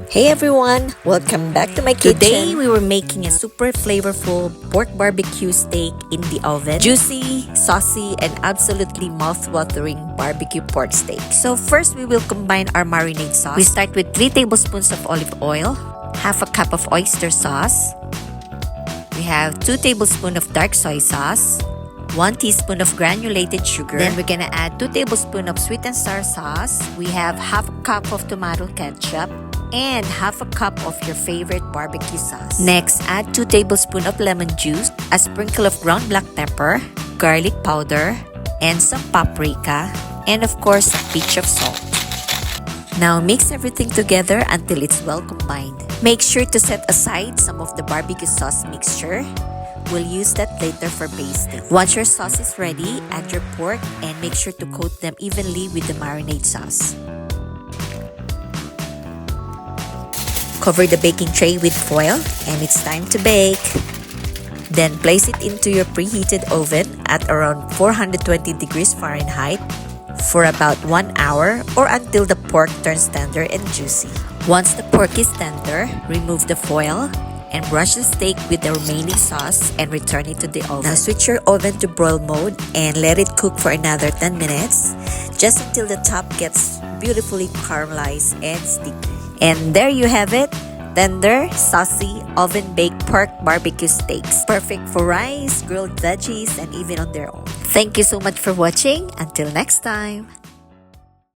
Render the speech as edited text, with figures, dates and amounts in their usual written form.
Hey everyone! Welcome back to my kitchen. Today, we were making a super flavorful pork barbecue steak in the oven. Juicy, saucy, and absolutely mouth-watering barbecue pork steak. So first, we will combine our marinade sauce. We start with 3 tablespoons of olive oil, half a cup of oyster sauce. We have 2 tablespoons of dark soy sauce, 1 teaspoon of granulated sugar. Then we're gonna add 2 tablespoons of sweet and sour sauce. We have half a cup of tomato ketchup and half a cup of your favorite barbecue sauce. Next, add 2 tablespoons of lemon juice, a sprinkle of ground black pepper, garlic powder, and some paprika, and of course, a pinch of salt. Now mix everything together until it's well combined. Make sure to set aside some of the barbecue sauce mixture. We'll use that later for basting. Once your sauce is ready, add your pork and make sure to coat them evenly with the marinade sauce. Cover the baking tray with foil and it's time to bake. Then place it into your preheated oven at around 420 degrees Fahrenheit for about 1 hour or until the pork turns tender and juicy. Once the pork is tender, remove the foil and brush the steak with the remaining sauce and return it to the oven. Now switch your oven to broil mode and let it cook for another 10 minutes, just until the top gets beautifully caramelized and sticky. And there you have it, tender, saucy, oven-baked pork barbecue steaks. Perfect for rice, grilled veggies, and even on their own. Thank you so much for watching. Until next time.